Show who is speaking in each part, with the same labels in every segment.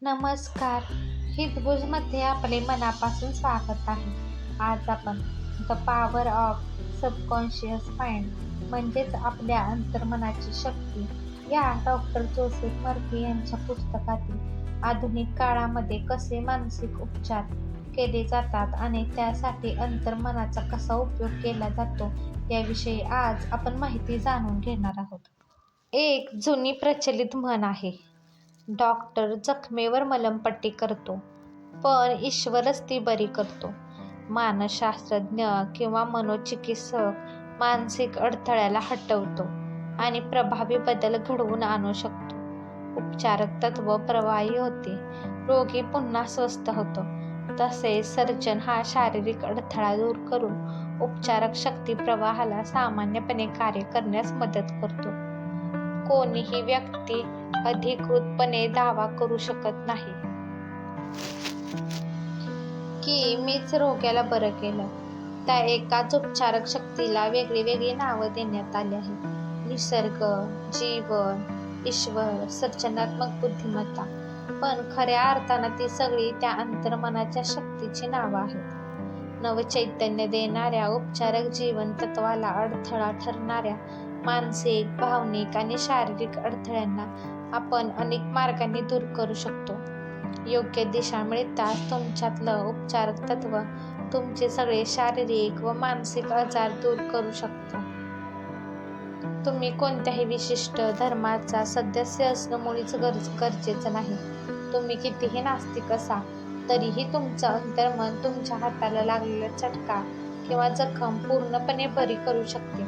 Speaker 1: नमस्कार. हितगुजमध्ये आपले मनापासून स्वागत आहे. आज आपण the power of subconscious mind म्हणजेच आपल्या अंतर्मनाची शक्ती या डॉक्टर जोसेफ मर्फी यांच्या पुस्तकातील आधुनिक काळामध्ये कसे मानसिक उपचार केले जातात आणि त्यासाठी अंतर्मनाचा कसा उपयोग केला जातो याविषयी आज आपण माहिती जाणून घेणार आहोत. एक जुनी प्रचलित म्हण आहे, डॉक्टर जखमेवर मलमपट्टी करतो, पण ईश्वरच ती बरी करतो. मानसशास्त्रज्ञ किंवा मनोचिकित्सक मानसिक अडथळ्याला हटवतो आणि प्रभावी बदल घडवून आणू शकतो. उपचारक तत्व प्रवाही होते, रोगी पुन्हा स्वस्थ होतो. तसेच सर्जन हा शारीरिक अडथळा दूर करून उपचारक शक्ती प्रवाहाला सामान्यपणे कार्य करण्यास मदत करतो. कोणीही व्यक्ती अधिकृतपणे दावा करू शकत नाही की मीच रोग्याला बरं केलं. त्या एकाच उपचारक शक्तीला वेगळी नावं देण्यात आली आहेत. निसर्ग, जीवन, ईश्वर, सर्जनात्मक बुद्धिमत्ता. पण खऱ्या अर्थानं ती सगळी त्या अंतर्मनाच्या शक्तीची नावं आहेत. नवचैतन्य देणाऱ्या उपचारक जीवन तत्वाला अडथळा ठरणाऱ्या मानसिक, भावनिक आणि शारीरिक अडथळ्यांना आपण अनेक मार्गांनी दूर करू शकतो. योग्य दिशा मिळताच तुमच्यातलं उपचारक तत्व तुमचे सगळे शारीरिक व मानसिक आजार दूर करू शकतो. तुम्ही कोणत्याही विशिष्ट धर्माचा सदस्य असणं मुळीच गरजेचं नाही. तुम्ही कितीही नास्तिक असा तरीही तुमचं अंतर्मन तुमच्या हाताला लागलेला चटका किंवा जखम पूर्णपणे बरी करू शकते.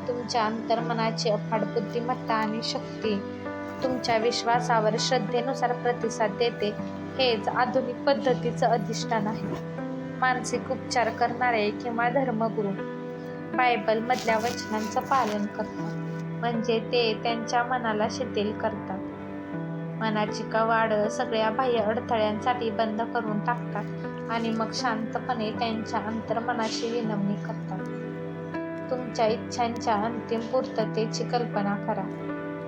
Speaker 1: तुमच्या अंतर्मनाची अफाट बुद्धिमत्ता आणि शक्ती तुमच्या विश्वासावर श्रद्धेनुसार प्रतिसाद देते. हेच आधुनिक पद्धतीचं अधिष्ठान आहे. मानसिक उपचार करणारे किंवा धर्मगुरू बायबलमधल्या वचनांचं पालन करतात, म्हणजे ते त्यांच्या मनाला शिथिल करतात. मनाची कवाड सगळ्या बाह्य अडथळ्यांसाठी बंद करून टाकतात आणि मग शांतपणे त्यांच्या अंतर्मनाशी विनवणी करतात. तुमच्या इच्छांच्या अंतिम पूर्ततेची कल्पना करा.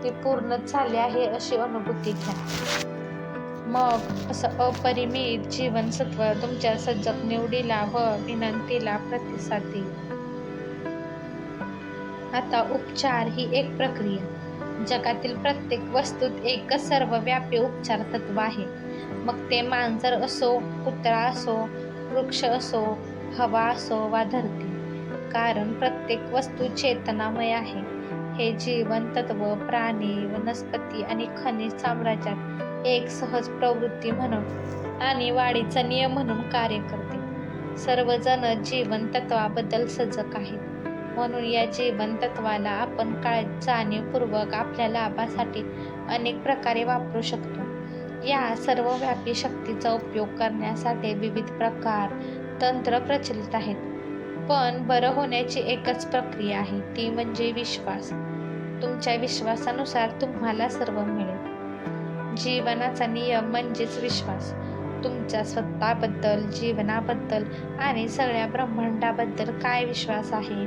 Speaker 1: ती पूर्णच झाली आहे अशी अनुभूती घ्या. मग असं अपरिमित जीवनसत्व तुमच्या सजग निवडीला व विनंतीला प्रतिसाद देईल. आता उपचार ही एक प्रक्रिया. जगातील प्रत्येक वस्तूत एकच सर्वव्यापी उपचार तत्व आहे. मग ते मांजर असो, कुत्रा असो, वृक्ष असो, हवा असो वा धरती. कारण प्रत्येक वस्तू चेतनामय आहे. हे जीवन तत्व प्राणी, वनस्पती आणि खनिज साम्राज्यात एक सहज प्रवृत्ती म्हणून आणि वाढीचा नियम म्हणून कार्य करते. सर्वजण जीवन तत्वाबद्दल सजग आहेत. म्हणून या जीवन तत्वाला आपण जाणीवपूर्वक आपल्या लाभासाठी अनेक प्रकारे वापरू शकतो. या सर्वव्यापी शक्तीचा उपयोग करण्यासाठी विविध प्रकार, तंत्र प्रचलित आहेत. पण बरं होण्याची एकच प्रक्रिया आहे, ती म्हणजे विश्वास. तुमच्या विश्वासानुसार तुम्हाला सर्व मिळेल. जीवनाचा नियम म्हणजेच विश्वास. तुमच्या स्वतःबद्दल, जीवनाबद्दल आणि सगळ्या ब्रह्मांडाबद्दल काय विश्वास आहे.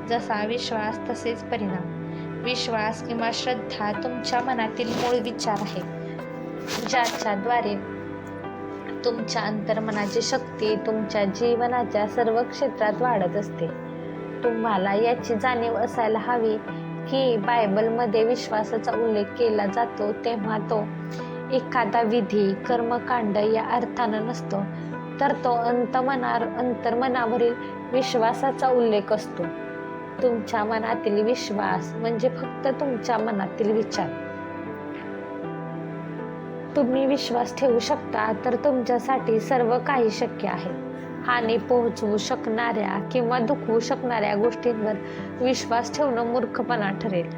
Speaker 1: जसा विश्वास तसेच परिणाम. विश्वास किंवा श्रद्धा तुमच्या मनातील मूळ विचार आहे, ज्याच्याद्वारे तुमच्या अंतर्मनाची शक्ती तुमच्या जीवनाच्या सर्व क्षेत्रात वाढत असते. तुम्हाला याची जाणीव असायला हवी की बायबलमध्ये विश्वासाचा उल्लेख केला जातो तेव्हा तो एखादा विधी, कर्मकांड या अर्थानं नसतो, तर तो अंतर्मनावरील विश्वासाचा उल्लेख असतो. तुमच्या मनातील विश्वास म्हणजे फक्त तुमच्या मनातील विचार. तुम्ही विश्वास ठेवू शकता तर तुमच्यासाठी सर्व काही शक्य आहे. हानी पोहोचवू शकणाऱ्या किंवा दुखवू शकणाऱ्या गोष्टींवर विश्वास ठेवणं मूर्खपणा ठरेल.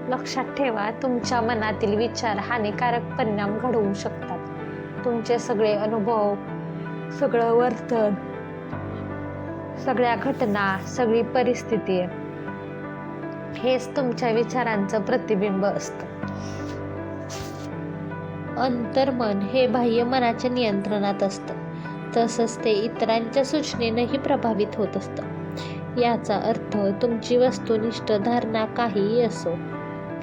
Speaker 1: लक्षात ठेवा, तुमच्या मनातील विचार हानिकारक परिणाम घडवू शकतात. तुमचे सगळे अनुभव, सगळं वर्तन, सगळ्या घटना, सगळी परिस्थिती हेच तुमच्या विचारांचं प्रतिबिंब असतं. अंतर्मन हे बाह्य मनाच्या नियंत्रणात असतं. तसंच ते इतरांच्या सूचनेनंही प्रभावित होत असतं. याचा अर्थ तुमची वस्तुनिष्ठ धारणा काहीही असो,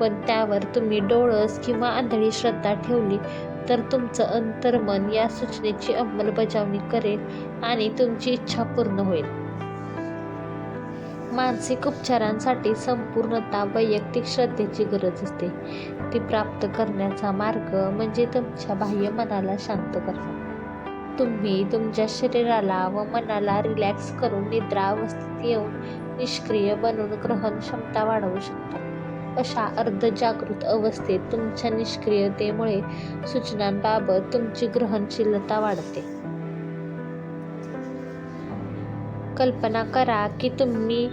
Speaker 1: पण त्यावर तुम्ही डोळस किंवा आंधळी श्रद्धा ठेवली तर तुमचं अंतर्मन या सूचनेची अंमलबजावणी करेल आणि तुमची इच्छा पूर्ण होईल. मानसिक उपचारांसाठी संपूर्णतः वैयक्तिक श्रद्धेची गरज असते. ती प्राप्त करण्याचा मार्ग म्हणजे तुमच्या बाह्य मनाला शांत करणे. तुम्ही तुमच्या शरीराला व मनाला रिलॅक्स करून निद्रा अवस्थेत येऊन निष्क्रिय बनून ग्रहण क्षमता वाढवू शकता. अशा अर्धजागृत अवस्थेत तुमच्या निष्क्रियतेमुळे सूचनांबाबत तुमची ग्रहणशीलता वाढते. कल्पना करा की तुम्ही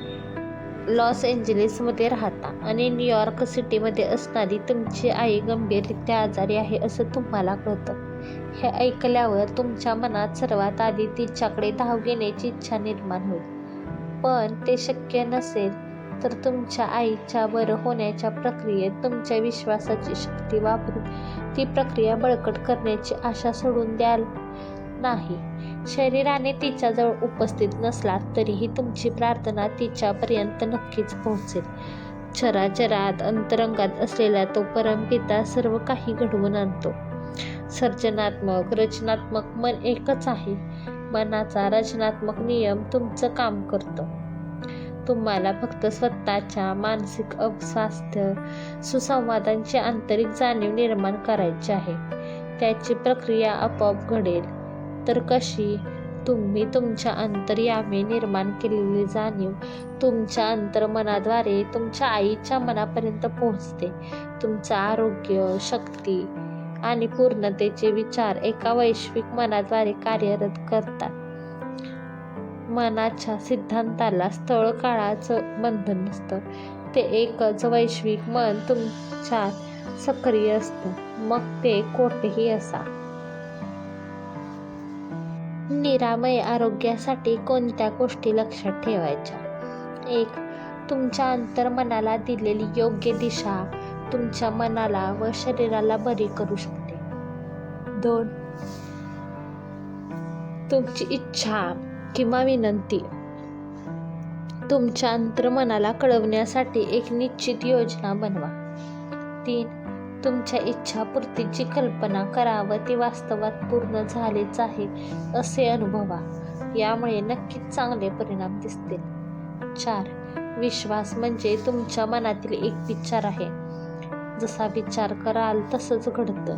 Speaker 1: लॉस एंजेलिसमध्ये राहता आणि न्यूयॉर्क सिटीमध्ये असणारी तुमची आई गंभीररित्या आजारी आहे असं तुम्हाला कळतं. हे ऐकल्यावर तुमच्या मनात सर्वात आधी तिच्याकडे धाव घेण्याची इच्छा निर्माण होईल. पण ते शक्य नसेल तर तुमच्या आईच्या बरं होण्याच्या प्रक्रियेत तुमच्या विश्वासाची शक्ती वापरून ती प्रक्रिया बळकट करण्याची आशा सोडून द्याल नाही. शरीराने तिच्याजवळ उपस्थित नसलात तरीही तुमची प्रार्थना तिच्यापर्यंत नक्कीच पोहोचेल. चराचरात अंतरंगात असलेला तो परमपिता सर्व काही घडवून आणतो. सर्जनात्मक रचनात्मक मन एकच आहे. मनाचा रचनात्मक नियम तुमचं काम करतो. तुम्हाला फक्त स्वतःच्या मानसिक स्वास्थ्य सुसंवादांची आंतरिक जाणीव निर्माण करायची आहे. त्याची प्रक्रिया आपोआप घडेल. तर कशी? तुम्ही तुमच्या अंतर्यामी निर्माण केलेली जाणीव तुमच्या अंतर्मनाद्वारे तुमच्या आईच्या मनापर्यंत पोहोचते. तुमचं आरोग्य, शक्ती आणि पूर्णतेचे विचार एका वैश्विक मनाद्वारे कार्यरत करतात. मनाच्या सिद्धांताला स्थळ काळाचं बंधन नसतं. ते एकच वैश्विक मन तुमच्यात सक्रिय असतं, मग ते कोठेही असा. निरामय आरोग्यासाठी कोणत्या गोष्टी लक्षात ठेवायच्या? 1. तुमच्या अंतर्मनाला दिलेली योग्य दिशा तुमच्या मनाला व शरीराला बरी करू शकते. 2. तुमची इच्छा किंवा विनंती तुमच्या अंतर्मनाला कळवण्यासाठी एक निश्चित योजना बनवा. 3. तुमच्या इच्छापूर्तीची कल्पना करा व ती वास्तवात पूर्ण झालेच आहे असे अनुभवा. यामुळे नक्कीच चांगले परिणाम दिसतील. 4. विश्वास म्हणजे तुमच्या मनातील एक विचार आहे. जसा विचार कराल तसंच घडतं.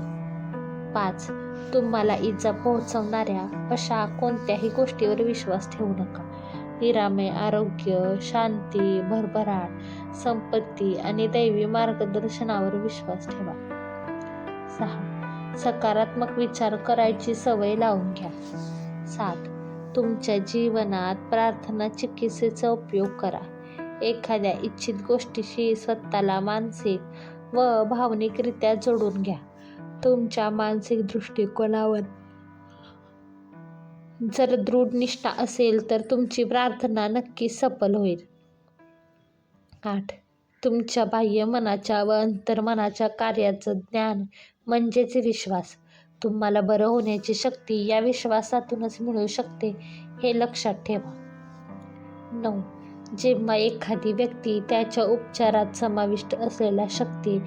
Speaker 1: 5. तुम्हाला इजा पोहोचवणाऱ्या अशा कोणत्याही गोष्टीवर विश्वास ठेवू नका. निरामय आरोग्य, शांती, भरभराट, संपत्ती आणि दैवी मार्गदर्शनावर विश्वास ठेवा. 6. सकारात्मक विचार करायची सवय लावून घ्या. 7. तुमच्या जीवनात प्रार्थना चिकित्सेचा उपयोग करा. एखाद्या इच्छित गोष्टीशी स्वतःला मानसिक व भावनिकरित्या जोडून घ्या. तुमच्या मानसिक दृष्टिकोनावर जर दृढ निष्ठा असेल तर तुमची प्रार्थना नक्कीच सफल होईल. 8. तुमच्या बाह्य मनाच्या व अंतर्मनाच्या कार्याचं ज्ञान म्हणजेच विश्वास. तुम्हाला बरं होण्याची शक्ती या विश्वासातूनच मिळू शकते हे लक्षात ठेवा. 9. जेव्हा एखादी व्यक्ती त्याच्या उपचारात समाविष्ट असलेल्या शक्ती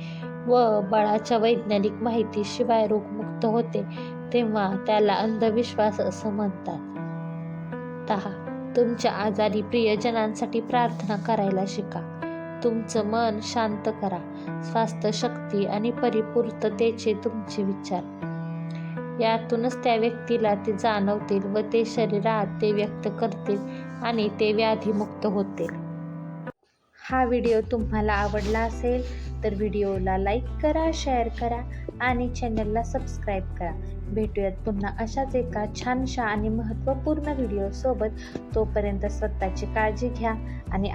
Speaker 1: व बळाच्या वैज्ञानिक माहितीशिवाय रोगमुक्त होते तेव्हा त्याला अंधविश्वास असं म्हणतात. 10. तुमच्या आजारी प्रियजनांसाठी प्रार्थना करायला शिका. तुमचं मन शांत करा. स्वास्थ्य, शक्ती आणि परिपूर्णतेचे तुमचे विचार यातूनच त्या व्यक्तीला ते जाणवतील व ते शरीरात ते व्यक्त करतील आणि ते व्याधीमुक्त होतील. हा व्हिडिओ तुम्हाला आवडला असेल तर व्हिडिओला लाईक करा, शेअर करा आणि चॅनलला सबस्क्राईब करा. भेटूयात पुन्हा अशाच एका छानशा आणि महत्त्वपूर्ण व्हिडिओसोबत. तोपर्यंत स्वतःची काळजी घ्या आणि